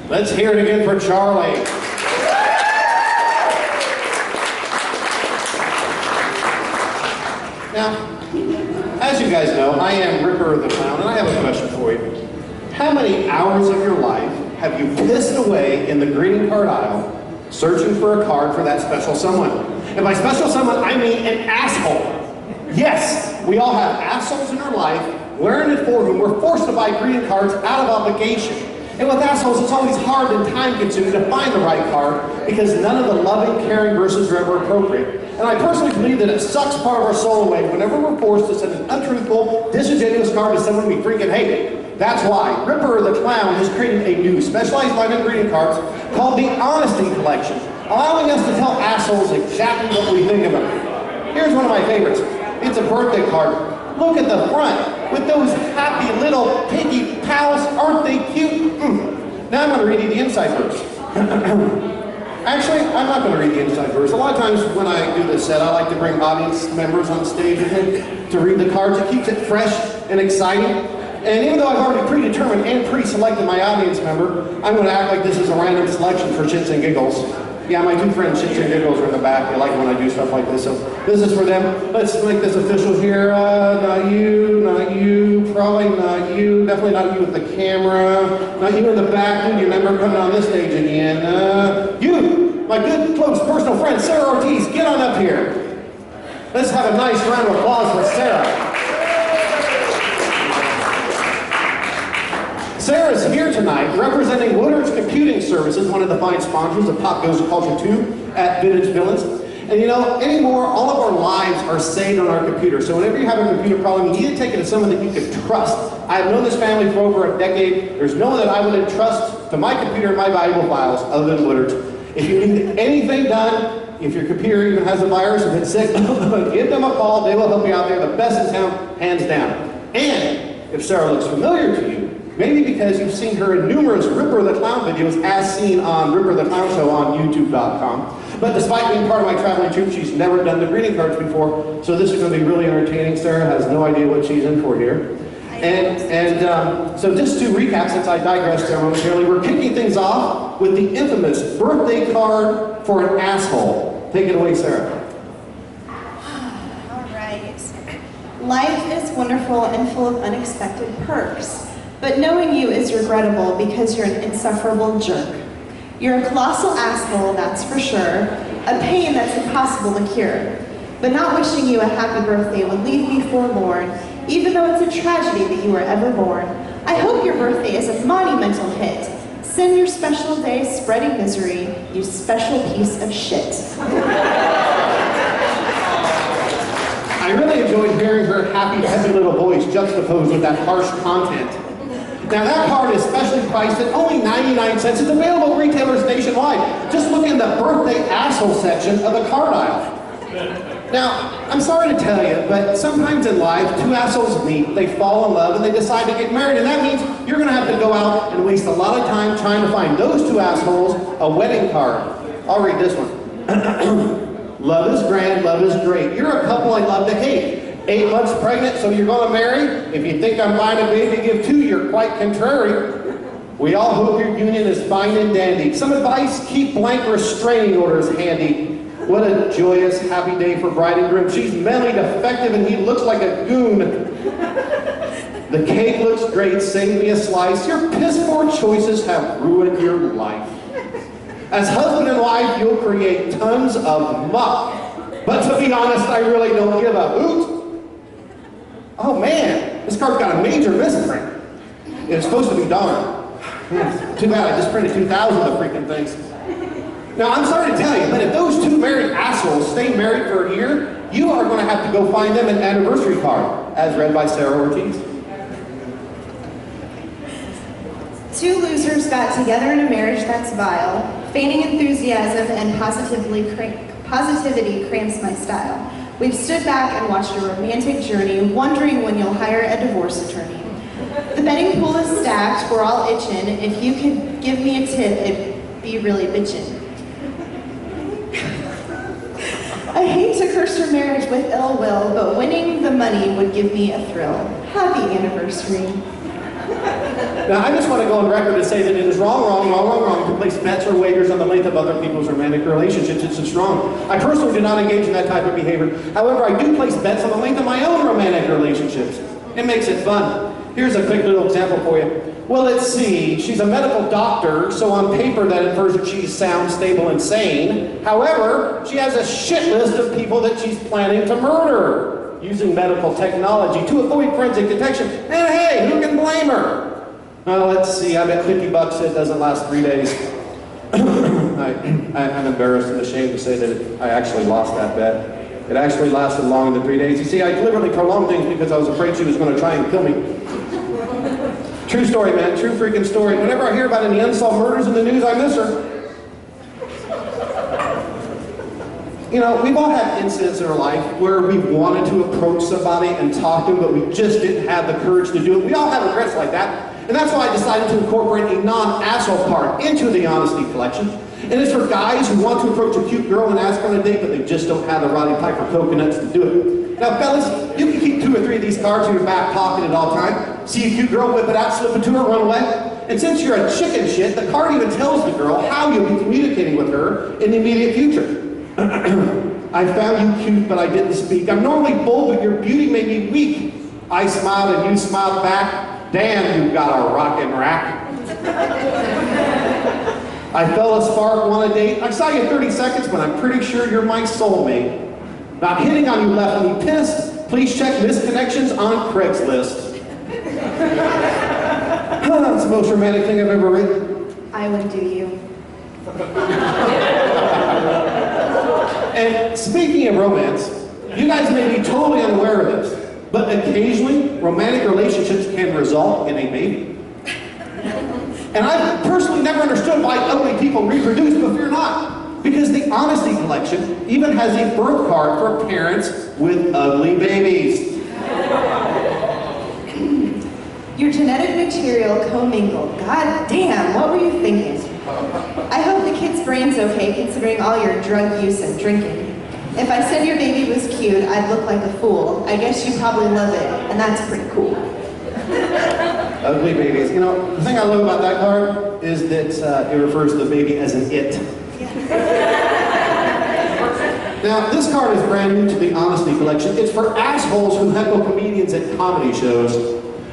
Let's hear it again for Charlie. Now, as you guys know, I am Ripper the Clown, and I have a question for you. How many hours of your life have you pissed away in the greeting card aisle searching for a card for that special someone? And by special someone, I mean an asshole. Yes, we all have assholes in our life, wearing it for whom we're forced to buy greeting cards out of obligation. And with assholes, it's always hard and time-consuming to find the right card because none of the loving, caring verses are ever appropriate. And I personally believe that it sucks part of our soul away whenever we're forced to send an untruthful, disingenuous card to someone we freaking hate. That's why Ripper the Clown has created a new specialized line of greeting cards called the Honesty Collection, allowing us to tell assholes exactly what we think of them. Here's one of my favorites. It's a birthday card. Look at the front with those happy little piggy pals. Aren't they cute? Now I'm going to read you the inside verse. Actually, I'm not going to read the inside verse. A lot of times when I do this set, I like to bring audience members on stage with me to read the cards. It keeps it fresh and exciting. And even though I've already predetermined and pre-selected my audience member, I'm going to act like this is a random selection for shits and giggles. Yeah, my two friends, Shits and Giggles, are in the back. They like it when I do stuff like this, so this is for them. Let's make this official here. Not you, probably not you, definitely not you with the camera, not you in the back, dude, you're never coming on this stage again. You, my good, close, personal friend, Sara Ortiz, get on up here. Let's have a nice round of applause for Sara. Sarah's here tonight representing Woodard's Computing Services, one of the fine sponsors of Pop Goes Culture 2 at Vintage Villains. And you know, anymore, all of our lives are saved on our computer. So whenever you have a computer problem, you need to take it to someone that you can trust. I have known this family for over a decade. There's no one that I would entrust to my computer and my valuable files other than Woodard's. If you need anything done, if your computer even has a virus, if it's sick, give them a call. They will help you out. They're the best in town, hands down. And if Sara looks familiar to you, maybe because you've seen her in numerous Ripper the Clown videos as seen on Ripper the Clown Show on YouTube.com. But despite being part of my traveling troupe, she's never done the greeting cards before, so this is going to be really entertaining. Sara has no idea what she's in for here. So just to recap, since I digressed there momentarily, we're kicking things off with the infamous birthday card for an asshole. Take it away, Sara. All right. Life is wonderful and full of unexpected perks. But knowing you is regrettable because you're an insufferable jerk. You're a colossal asshole, that's for sure, a pain that's impossible to cure. But not wishing you a happy birthday would leave me forlorn, even though it's a tragedy that you were ever born. I hope your birthday is a monumental hit. Send your special day spreading misery, you special piece of shit. I really enjoyed hearing her happy, heavy little voice juxtaposed with that harsh content. Now that card is specially priced at only 99 cents. It's available at retailers nationwide. Just look in the birthday asshole section of the card aisle. Now, I'm sorry to tell you, but sometimes in life, two assholes meet, they fall in love, and they decide to get married, and that means you're going to have to go out and waste a lot of time trying to find those two assholes a wedding card. I'll read this one. Love is grand, love is great. You're a couple I love to hate. 8 months pregnant, so you're going to marry? If you think I'm buying a baby to give two, you're quite contrary. We all hope your union is fine and dandy. Some advice, keep blank restraining orders handy. What a joyous, happy day for bride and groom. She's mentally defective and he looks like a goon. The cake looks great, save me a slice. Your piss-poor choices have ruined your life. As husband and wife, you'll create tons of muck. But to be honest, I really don't give a hoot. Oh man, this card's got a major misprint. It's supposed to be Donna. Too bad, I just printed 2,000 of the freaking things. Now, I'm sorry to tell you, but if those two married assholes stay married for a year, you are going to have to go find them an anniversary card, as read by Sara Ortiz. Two losers got together in a marriage that's vile. Feigning enthusiasm and positivity cramps my style. We've stood back and watched a romantic journey, wondering when you'll hire a divorce attorney. The betting pool is stacked, we're all itching. If you could give me a tip, it'd be really bitchin'. I hate to curse your marriage with ill will, but winning the money would give me a thrill. Happy anniversary. Now, I just want to go on record to say that it is wrong to place bets or wagers on the length of other people's romantic relationships. It's just wrong. I personally do not engage in that type of behavior. However, I do place bets on the length of my own romantic relationships. It makes it fun. Here's a quick little example for you. Well, let's see. She's a medical doctor, so on paper that infers that she's sound, stable, and sane. However, she has a shit list of people that she's planning to murder using medical technology to avoid forensic detection. And hey, who can blame her? Well, let's see. I bet $50 it doesn't last 3 days. I'm embarrassed and ashamed to say that I actually lost that bet. It actually lasted longer than 3 days. You see, I deliberately prolonged things because I was afraid she was going to try and kill me. True story, man. True freaking story. Whenever I hear about any unsolved murders in the news, I miss her. You know, we've all had incidents in our life where we wanted to approach somebody and talk to them, but we just didn't have the courage to do it. We all have regrets like that. And that's why I decided to incorporate a non-asshole card into the honesty collection. And it's for guys who want to approach a cute girl and ask her on a date, but they just don't have the Roddy Piper coconuts to do it. Now, fellas, you can keep 2 or 3 of these cards in your back pocket at all times. See a cute girl, whip it out, slip it to her, run away. And since you're a chicken shit, the card even tells the girl how you'll be communicating with her in the immediate future. I found you cute, but I didn't speak. I'm normally bold, but your beauty made me weak. I smiled and you smiled back. Damn, you've got a rockin' rack. I felt a spark on a date. I saw you 30 seconds, but I'm pretty sure you're my soulmate. Not hitting on you left me pissed. Please check misconnections on Craigslist. That's the most romantic thing I've ever written. I would do you. And speaking of romance, you guys may be totally unaware of this, but occasionally romantic relationships can result in a baby. And I've personally never understood why ugly people reproduce, but fear not. Because the Honesty Collection even has a birth card for parents with ugly babies. Your genetic material commingled. God damn, what were you thinking? I hope the kid's brain's okay considering all your drug use and drinking. If I said your baby was cute, I'd look like a fool. I guess you probably love it, and that's pretty cool. Ugly babies. You know, the thing I love about that card is that it refers to the baby as an it. Now, this card is brand new to the Honesty Collection. It's for assholes who heckle comedians at comedy shows.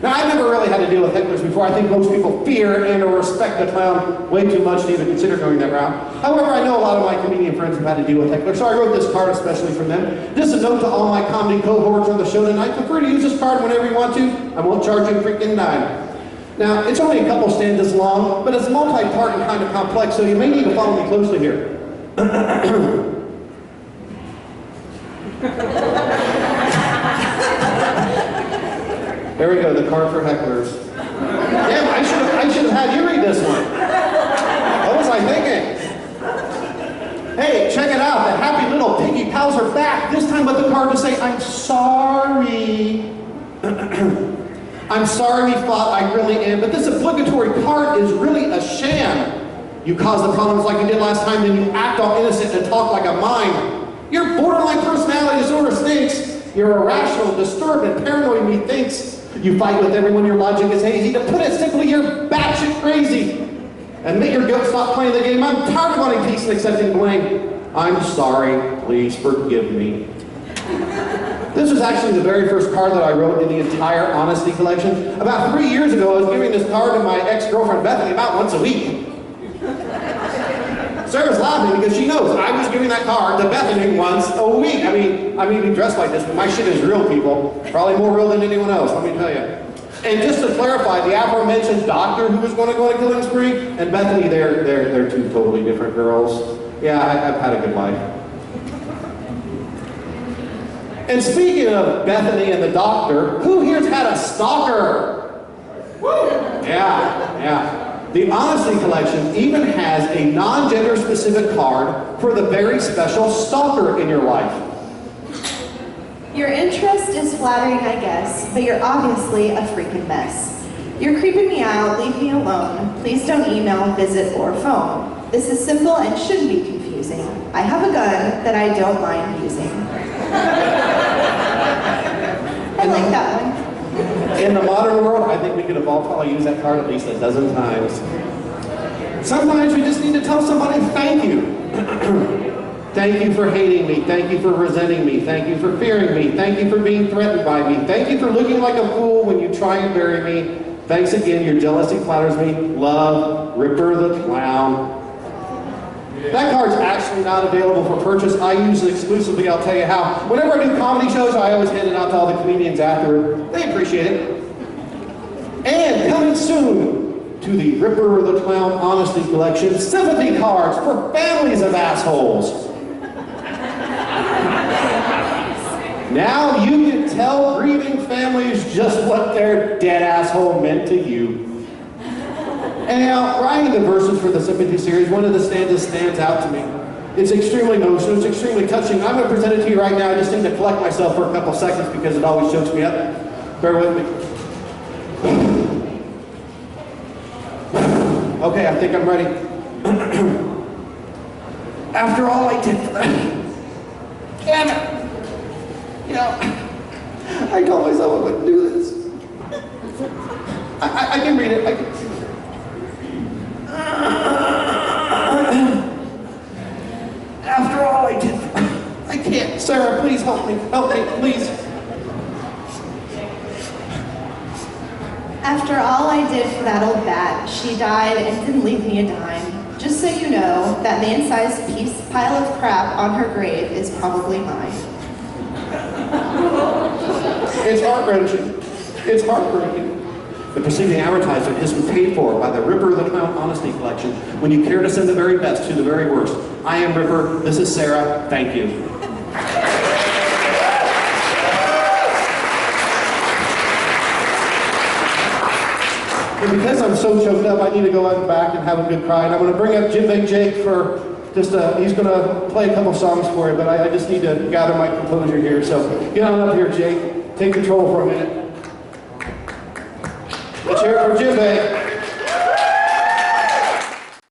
Now, I've never really had to deal with hecklers before. I think most people fear and or respect the clown way too much to even consider going that route. However, I know a lot of my comedian friends have had to deal with hecklers, so I wrote this card especially for them. Just a note to all my comedy cohorts on the show tonight. Feel free to use this card whenever you want to. I won't charge you a freaking dime. Now, it's only a couple stanzas long, but it's multi-part and kind of complex, so you may need to follow me closely here. There we go, the card for hecklers. Damn, I should have had you read this one. What was I thinking? Hey, check it out. The happy little piggy pals are back. This time with the card to say, I'm sorry. I'm sorry we fought, I really am. But this obligatory card is really a sham. You cause the problems like you did last time, then you act all innocent and talk like a mime. Your borderline personality disorder stinks. You're irrational, disturbed, and paranoid methinks. You fight with everyone, your logic is hazy. To put it simply, you're batshit crazy. Admit your guilt, stop playing the game. I'm tired of wanting peace and accepting blame. I'm sorry, please forgive me. This was actually the very first card that I wrote in the entire Honesty Collection. About 3 years ago, I was giving this card to my ex-girlfriend Bethany about once a week. Sarah's laughing because she knows I was giving that card to Bethany once a week. I mean, I'm even dressed like this, but my shit is real, people. Probably more real than anyone else, let me tell you. And just to clarify, the aforementioned doctor who was going to go on a killing spree, and Bethany, they're two totally different girls. Yeah, I've had a good life. And speaking of Bethany and the doctor, who here's had a stalker? Woo! Yeah. The Honesty Collection even has a non-gender specific card for the very special stalker in your life. Your interest is flattering, I guess, but you're obviously a freaking mess. You're creeping me out, leave me alone. Please don't email, visit, or phone. This is simple and shouldn't be confusing. I have a gun that I don't mind using. I like that one. In the modern world, I think we could have all probably used that card at least a dozen times. Sometimes we just need to tell somebody thank you. Thank you for hating me. Thank you for resenting me. Thank you for fearing me. Thank you for being threatened by me. Thank you for looking like a fool when you try and bury me. Thanks again, your jealousy flatters me. Love, Ripper the Clown. That card's actually not available for purchase. I use it exclusively, I'll tell you how. Whenever I do comedy shows, I always hand it out to all the comedians afterward. They appreciate it. And coming soon to the Ripper the Clown Honesty Collection, Sympathy cards for families of assholes. Now you can tell grieving families just what their dead asshole meant to you. Anyhow, writing the verses for the Sympathy series, one of the stanzas stands out to me. It's extremely emotional, it's extremely touching. I'm going to present it to you right now. I just need to collect myself for a couple seconds because it always chokes me up. Bear with me. Okay, I think I'm ready. After all I did for them. Damn it! You know, I told myself I wouldn't do this. I can read it. After all I did, I can't. Sarah, please help me. Help me, please. After all I did for that old bat, she died and didn't leave me a dime. Just so you know, that man-sized pile of crap on her grave is probably mine. It's heart-wrenching. It's heartbreaking. The preceding advertisement has been paid for by the Ripper the Clown Honesty Collection. When you care to send the very best to the very worst. I am Ripper. This is Sarah. Thank you. And because I'm so choked up, I need to go out and back and have a good cry. And I'm going to bring up Jim Big Jake for just he's going to play a couple songs for you, but I just need to gather my composure here. So get on up here, Jake. Take control for a minute. Let's hear it for Jim Big.